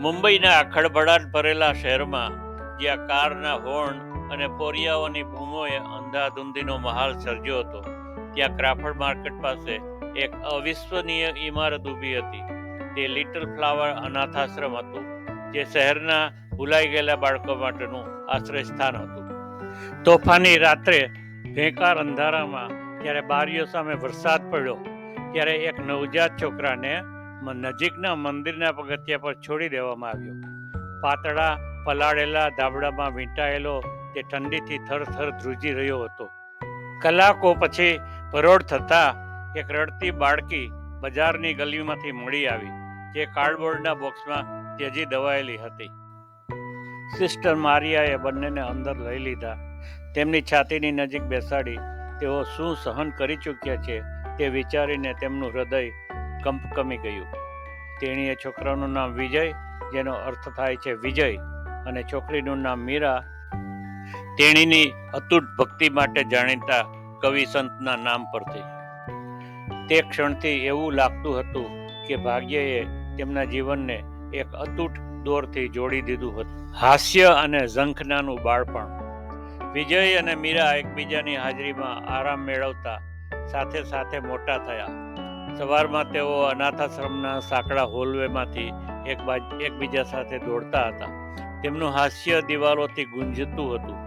મુંબઈના ખળભળાટ ભરેલા શહેરમાં જ્યાં કારના હોર્ન અને ફોરિયાઓની બૂમોએ અંધાધૂંધીનો માહોલ સર્જ્યો હતો, ત્યાં ક્રાફર્ડ માર્કેટ પાસે એક અવિશ્વનીય ઇમારત ઊભી હતી. તે લિટલ ફ્લાવર અનાથાશ્રમ હતું, જે શહેરના ભૂલાઈ ગયેલા બાળકો માટેનું આશ્રય સ્થાન હતું. તોફાની રાત્રે ભેંકાર અંધારામાં જ્યારે બારીઓ સામે વરસાદ પડ્યો, ત્યારે એક નવજાત છોકરાને નજીકના મંદિરના પગથિયા પર છોડી દેવામાં આવ્યો. પાતળા પલાળેલા ધાબળામાં વીંટાયેલો તે ઠંડીથી થરથર ધ્રુજી રહ્યો હતો. કલાકો પછી પરોઢ થતા એક રડતી બાળકી બજારની ગલીમાંથી મળી આવી, જે કાર્ડબોર્ડના બોક્સમાં ત્યજી દવાયેલી હતી. સિસ્ટર મારિયાએ બંનેને અંદર લઈ લીધા. તેમની છાતીની નજીક બેસાડી તેઓ શું સહન કરી ચૂક્યા છે તે વિચારીને તેમનું હૃદય કંપકમી ગયું. તેણીએ છોકરાનું નામ વિજય, જેનો અર્થ થાય છે વિજય, અને છોકરીનું નામ મીરા, તેણીની અતૂટ ભક્તિ માટે જાણીતા કવિ સંતના નામ પરથી. તે ક્ષણથી એવું લાગતું હતું કે ભાગ્યએ તેમના જીવનને એક અતૂટ દોરથી જોડી દીધું હતું. હાસ્ય અને ઝંખનાનું બાળપણ. વિજય અને મીરા એકબીજાની હાજરીમાં આરામ મેળવતા સાથે સાથે મોટા થયા. સવારમાં તેઓ અનાથાશ્રમના સાંકડા હોલવેમાંથી એકબીજા સાથે દોડતા હતા. તેમનું હાસ્ય દિવાલોથી ગુંજતું હતું.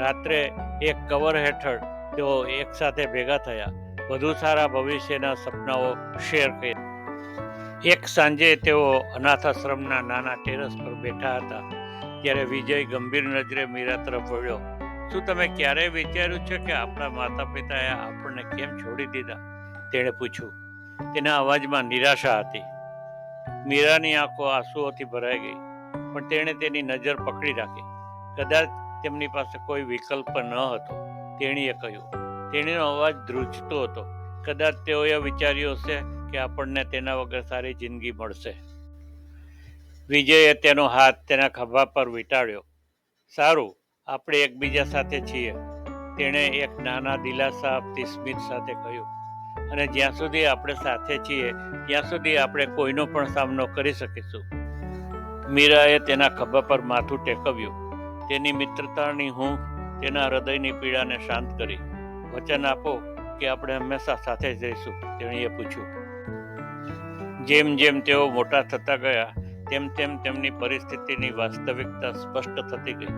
રાત્રે એક કવર હેઠળ તેઓ એકસાથે ભેગા થયા, વધુ સારા ભવિષ્યના સપનાઓ શેર કર્યા. એક સાંજે તેઓ અનાથાશ્રમના નાના ટેરેસ પર બેઠા હતા, ત્યારે વિજય ગંભીર નજરે મીરા તરફ વળ્યો. શું તમે ક્યારેય વિચાર્યું છે કે આપણા માતા પિતાએ આપણને કેમ છોડી દીધા? તેણે પૂછ્યું. તેના અવાજમાં નિરાશા હતી. મીરાની આંખો આંસુઓથી ભરાઈ ગઈ, પણ તેણે તેની નજર પકડી રાખી. કદાચ તેમની પાસે કોઈ વિકલ્પ ન હતો, તેણીએ કહ્યું. તેણીનો અવાજ ધ્રુજતો હતો. કદાચ તેઓએ વિચાર્યું હશે કે આપણને તેના વગર સારી જિંદગી મળશે. વિજયે તેનો હાથ તેના ખભા પર વીંટાળ્યો. સારું, આપણે એકબીજા સાથે છીએ, તેણે એક નાના દિલાસા આપતી સ્મિત સાથે કહ્યું. અને જ્યાં સુધી આપણે સાથે છીએ ત્યાં સુધી આપણે કોઈનો પણ સામનો કરી શકીશું. મીરાએ તેના ખભા પર માથું ટેકવ્યું. તેની મિત્રતાની હૂંફ તેના હૃદયની પીડાને શાંત કરી. વચન આપો કે આપણે હંમેશા સાથે જ રહીશું, તેણીએ પૂછ્યું. જેમ જેમ તેઓ મોટા થતા ગયા, તેમ તેમ તેમની પરિસ્થિતિની વાસ્તવિકતા સ્પષ્ટ થતી ગઈ.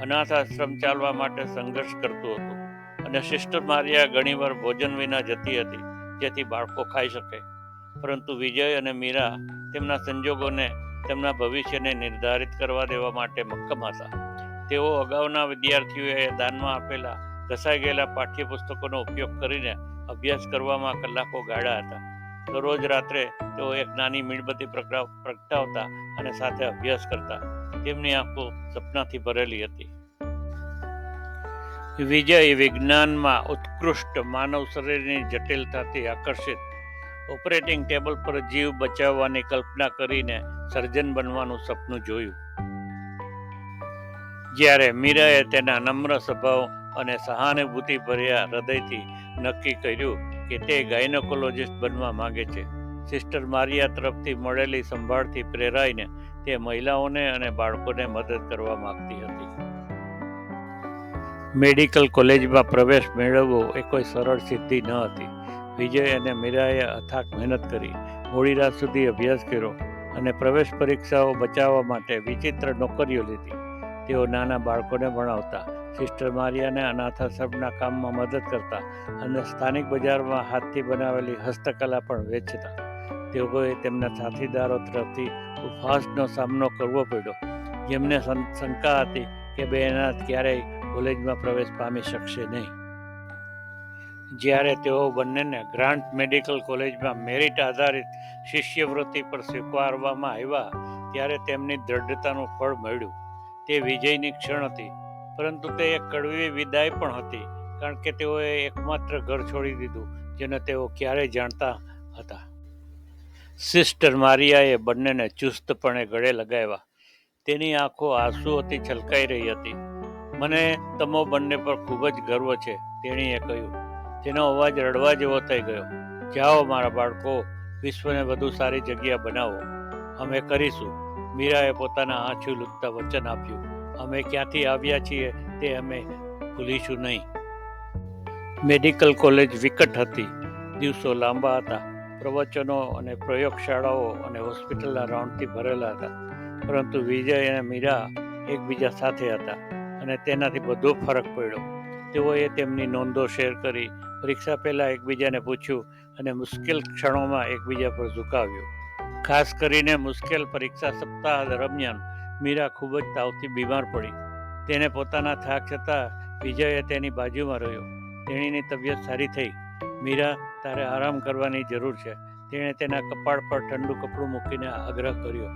અનાથાશ્રમ ચાલવા માટે સંઘર્ષ કરતું હતું, અને સિસ્ટર મારિયા ઘણીવાર ભોજન વિના જતી હતી, જેથી બાળકો ખાઈ શકે. પરંતુ વિજય અને મીરા તેમના સંજોગોને તેમના ભવિષ્યને નિર્ધારિત કરવા દેવા માટે મક્કમ હતા. તેઓ અગાઉના વિદ્યાર્થીઓએ દાનમાં આપેલા ઘસાઈ ગયેલા પાઠ્યપુસ્તકોનો ઉપયોગ કરીને અભ્યાસ કરવામાં કલાકો ગાળ્યા હતા. દરરોજ રાત્રે તેઓ એક નાની મીણબત્તી પ્રગટાવતા અને સાથે અભ્યાસ કરતા. તેમની આંખો સપનાથી ભરેલી હતી. વિજય વિજ્ઞાનમાં ઉત્કૃષ્ટ, માનવ શરીરની જટિલતાથી આકર્ષિત, ઓપરેટિંગ ટેબલ પર જીવ બચાવવાની કલ્પના કરીને સર્જન બનવાનું સપનું જોયું. જ્યારે મીરાએ તેના નમ્ર સ્વભાવ અને સહાનુભૂતિભર્યા હૃદયથી નક્કી કર્યું કે તે ગાયનેકોલોજિસ્ટ બનવા માંગે છે, સિસ્ટર મારિયા તરફથી મળેલી સંભાળથી પ્રેરાઈને તે મહિલાઓને અને બાળકોને મદદ કરવા માંગતી હતી. મેડિકલ કોલેજમાં પ્રવેશ મેળવવો એ કોઈ સરળ સિદ્ધિ ન હતી. વિજય અને મીરાએ અથાગ મહેનત કરી, મોડી રાત સુધી અભ્યાસ કર્યો અને પ્રવેશ પરીક્ષાઓ બચાવવા માટે વિચિત્ર નોકરીઓ લીધી. તેઓ નાના બાળકોને ભણાવતા, સિસ્ટર મારિયાને અનાથાશ્રમના કામમાં મદદ કરતા અને સ્થાનિક બજારમાં હાથથી બનાવેલી હસ્તકલા પણ વેચતા. તેઓએ તેમના સાથીદારો તરફથી ઉપહાસનો સામનો કરવો પડ્યો, જેમને શંકા હતી કે બે અનાથ ક્યારેય કોલેજમાં પ્રવેશ પામી શકશે નહીં. જ્યારે તેઓ બંનેને ગ્રાન્ટ મેડિકલ કોલેજમાં મેરિટ આધારિત શિષ્યવૃત્તિ પર સ્વીકારવામાં આવ્યા, ત્યારે તેમની દ્રઢતાનું ફળ મળ્યું. તે વિજયની ક્ષણ હતી, પરંતુ તે એક કડવી વિદાય પણ હતી, કારણ કે તેઓએ એકમાત્ર ઘર છોડી દીધું જેને તેઓ ક્યારેય જાણતા હતા. સિસ્ટર મારિયાએ બંનેને ચુસ્તપણે ગળે લગાવ્યા. તેની આંખો આંસુઓથી છલકાઈ રહી હતી. મને તમો બંને પર ખૂબ જ ગર્વ છે, તેણીએ કહ્યું. તેનો અવાજ રડવા જેવો થઈ ગયો. જાઓ મારા બાળકો, વિશ્વને વધુ સારી જગ્યા બનાવો. અમે કરીશું. મીરાએ પોતાના આંસુ લૂંટતા વચન આપ્યું, અમે ક્યાંથી આવ્યા છીએ તે અમે ભૂલીશું નહીં. મેડિકલ કોલેજ વિકટ હતી. દિવસો લાંબા હતા. પ્રવચનો અને પ્રયોગશાળાઓ અને હોસ્પિટલના રાઉન્ડથી ભરેલા હતા. પરંતુ વિજય અને મીરા એકબીજા સાથે હતા અને તેનાથી બધો ફરક પડ્યો. તેઓએ તેમની નોંધો શેર કરી, પરીક્ષા પહેલાં એકબીજાને પૂછ્યું અને મુશ્કેલ ક્ષણોમાં એકબીજા પર ઝુકાવ્યું. ખાસ કરીને મુશ્કેલ પરીક્ષા સપ્તાહ દરમિયાન મીરા ખૂબ જ તાવથી બીમાર પડી. તેને પોતાના થાક છતાં વિજયે તેની બાજુમાં રહ્યો. તેણીની તબિયત સારી થઈ. મીરા, તારે આરામ કરવાની જરૂર છે. તેણે તેના કપાળ પર ઠંડુ કપડું મૂકીને આગ્રહ કર્યો.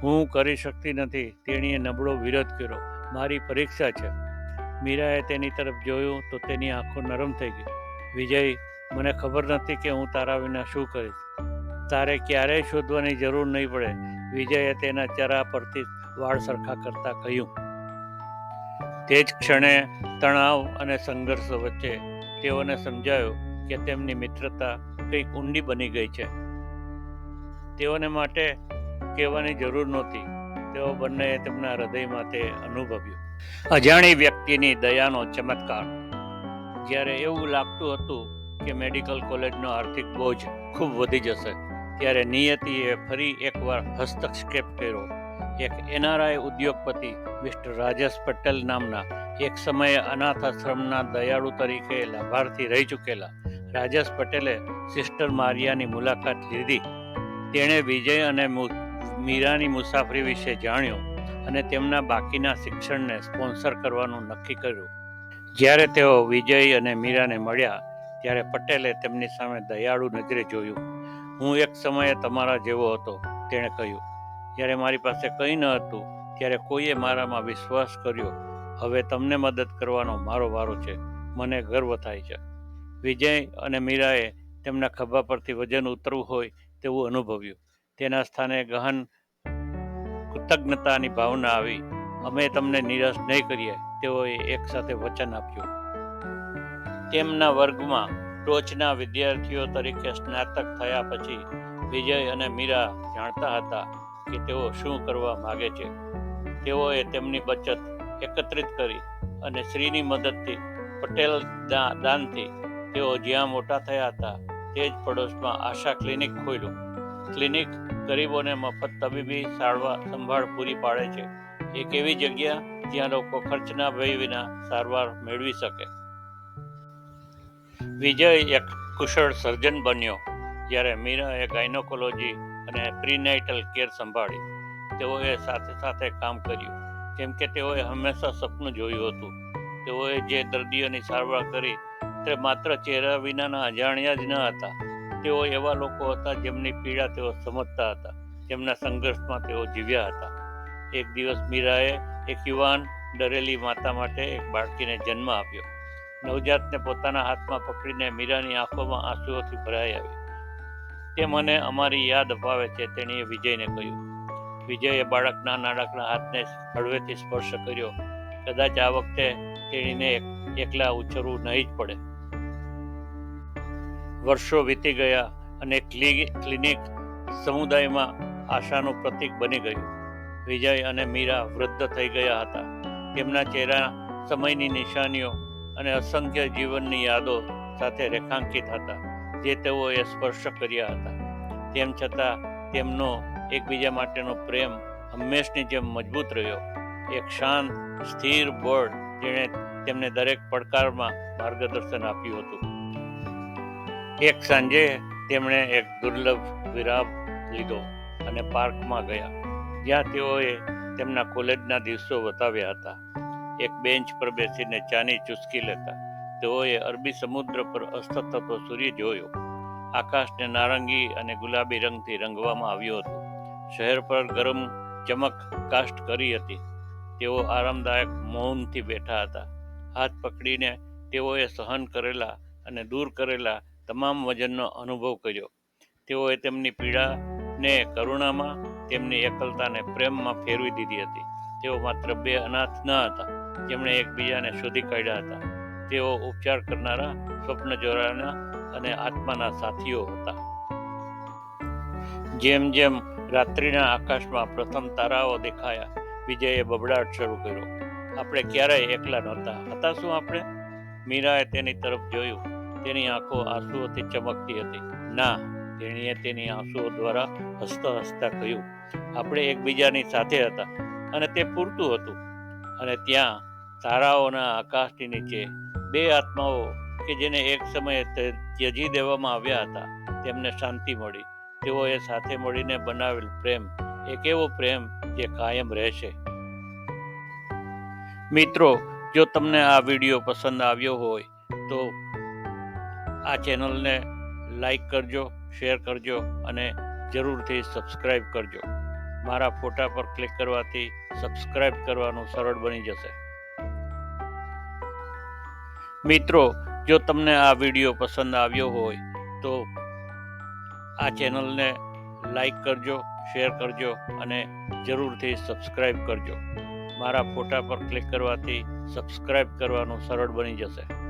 હું કરી શકતી નથી, તેણીએ નબળો વિરોધ કર્યો. મારી પરીક્ષા છે. મીરાએ તેની તરફ જોયું તો તેની આંખો નરમ થઈ ગઈ. વિજય, મને ખબર નથી કે હું તારા વિના શું કરીશ. તારે ક્યારેય શોધવાની જરૂર નહીં પડે, વિજયે તેના ચહેરા પરથી વાળ સરખા કરતા કહ્યું. તે જ ક્ષણે તણાવ અને સંઘર્ષ વચ્ચે તેઓને સમજાયું કે તેમની મિત્રતા કંઈક ઊંડી બની ગઈ છે. તેઓને માટે કહેવાની જરૂર નહોતી. તેઓ બંનેએ તેમના હૃદયમાં તે અનુભવ્યું. અજાણી વ્યક્તિની દયાનો ચમત્કાર. જ્યારે એવું લાગતું હતું કે મેડિકલ કોલેજનો આર્થિક બોજ ખૂબ વધી જશે, ત્યારે નિયતિએ ફરી એકવાર હસ્તક્ષેપ કર્યો. એક NRI ઉદ્યોગપતિ મિસ્ટર રાજેશ પટેલ નામના એક સમયે અનાથ આશ્રમના દયાળુ તરીકે લાભાર્થી રહી ચૂકેલા રાજેશ પટેલે સિસ્ટર મારિયાની મુલાકાત લીધી. તેણે વિજય અને મીરાની મુસાફરી વિશે જાણ્યું અને તેમના બાકીના શિક્ષણને સ્પોન્સર કરવાનું નક્કી કર્યું. જ્યારે તેઓ વિજય અને મીરાને મળ્યા ત્યારે પટેલે તેમની સામે દયાળુ નજરે જોયું. હું એક સમયે તમારા જેવો હતો, તેણે કહ્યું. જ્યારે મારી પાસે કંઈ ન હતું ત્યારે કોઈએ મારામાં વિશ્વાસ કર્યો. હવે તમને મદદ કરવાનો મારો વારો છે. મને ગર્વ થાય છે. વિજય અને મીરાએ તેમના ખભા પરથી વજન ઉતરવું હોય તેવું અનુભવ્યું. તેના સ્થાને ગહન કૃતજ્ઞતાની ભાવના આવી. અમે તમને નિરાશ નહીં કરીએ, તેઓએ એકસાથે વચન આપ્યું. તેમના વર્ગમાં ટોચના વિદ્યાર્થીઓ તરીકે સ્નાતક થયા પછી વિજય અને મીરા જાણતા હતા કે તેઓ શું કરવા માગે છે. તેઓએ તેમની બચત એકત્રિત કરી અને શ્રીની મદદથી, પટેલ દાનથી તેઓ જ્યાં મોટા થયા હતા તે જ પડોશમાં આશા ક્લિનિક ખોલ્યું. ક્લિનિક ગરીબોને મફત તબીબી સંભાળ પૂરી પાડે છે. એક એવી જગ્યા જ્યાં લોકો ખર્ચના ભય વિના સારવાર મેળવી શકે. વિજય એક કુશળ સર્જન બન્યો, જ્યારે મીરાએ ગાયનોકોલોજી અને પ્રીનેટલ કેર સંભાળી. તેઓએ સાથે સાથે કામ કર્યું કેમ કે તેઓએ હંમેશા સપનું જોયું હતું. તેઓએ જે દર્દીઓની સારવાર કરી તે માત્ર ચહેરા વિનાના અજાણ્યા જ ન હતા. તેઓ એવા લોકો હતા જેમની પીડા તેઓ સમજતા હતા, જેમના સંઘર્ષમાં તેઓ જીવ્યા હતા. એક દિવસ મીરાએ એક યુવાન ડરેલી માતા માટે એક બાળકીને જન્મ આપ્યો. નવજાતને પોતાના હાથમાં પકડીને મીરાની આંખોમાં આંસુઓથી ભરાઈ આવી. તે મને અમારી યાદ અપાવે છે, તેણીએ વિજયને કહ્યું. વિજયે બાળકના નાનકડા હાથને હળવેથી સ્પર્શ કર્યો. કદાચ આ વખતે તેણીને એકલા ઉછરવું નહીં જ પડે. વર્ષો વીતી ગયા અને ક્લિનિક સમુદાયમાં આશાનું પ્રતીક બની ગયું. વિજય અને મીરા વૃદ્ધ થઈ ગયા હતા. તેમના ચહેરા સમયની નિશાનીઓ અને અસંખ્ય જીવનની યાદો સાથે રેખાંકિત હતા, જે તેઓએ સ્પર્શ કર્યા હતા. તેમ છતાં તેમનો એકબીજા માટેનો પ્રેમ હંમેશની જેમ મજબૂત રહ્યો. એક શાંત, સ્થિર બળ જેણે તેમને દરેક પડકારમાં માર્ગદર્શન આપ્યું હતું. એક સાંજે તેમણે એક દુર્લભ વિરામ લીધો અને પાર્કમાં ગયા, જ્યાં તેઓએ તેમના કોલેજના દિવસો બતાવ્યા હતા. એક બેન્ચ પર બેસીને ચાની ચુસ્કી લેતા તેઓએ અરબી સમુદ્ર પર અસ્ત થતો સૂર્ય જોયો. આકાશને નારંગી અને ગુલાબી રંગથી રંગવામાં આવ્યું હતું. શહેર પર ગરમ ચમક કાસ્ટ કરી હતી. તેઓ આરામદાયક મૌનથી બેઠા હતા. હાથ પકડીને તેઓએ સહન કરેલા અને દૂર કરેલા તમામ વજનનો અનુભવ કર્યો. તેઓએ તેમની પીડાને કરુણામાં, તેમની એકલતાને પ્રેમમાં ફેરવી દીધી હતી. તેઓ માત્ર બે અનાથ ન હતા, જેમણે એકબીજાને શોધી કાઢ્યા હતા. તેઓ ઉપચાર કરનારા, સ્વપ્ન જોનારા અને આત્માના સાથીઓ હતા. જેમ જેમ રાત્રિના આકાશમાં પ્રથમ તારાઓ દેખાયા. વિજયે બબડાટ શરૂ કર્યો. આપણે ક્યારેય એકલા નહોતા. હતા શું આપણે? મીરાએ તેની તરફ જોયું. તેની આંખો આંસુઓથી ચમકતી હતી. ના, તેણીએ તેની આંસુઓ દ્વારા હસતા હસતા કહ્યું, આપણે એકબીજાની સાથે હતા અને તે પૂરતું હતું. અને ત્યાં તારાઓના આકાશની નીચે બે આત્માઓ કે જેને એક સમયે ત્યજી દેવામાં આવ્યા હતા, તેમને શાંતિ મળી. તેઓએ સાથે મળીને બનાવેલ પ્રેમ, એક એવો પ્રેમ જે કાયમ રહેશે. મિત્રો, જો તમને આ વિડીયો પસંદ આવ્યો હોય તો આ ચેનલને લાઈક કરજો, શેર કરજો અને જરૂરથી સબસ્ક્રાઈબ કરજો. મારા ફોટા પર ક્લિક કરવાથી સબસ્ક્રાઈબ કરવાનું સરળ બની જશે. મિત્રો, જો તમને આ વિડીયો પસંદ આવ્યો હોય તો આ ચેનલને લાઈક કરજો, શેર કરજો અને જરૂરથી સબસ્ક્રાઈબ કરજો. મારા ફોટા પર ક્લિક કરવાથી સબસ્ક્રાઈબ કરવાનું સરળ બની જશે.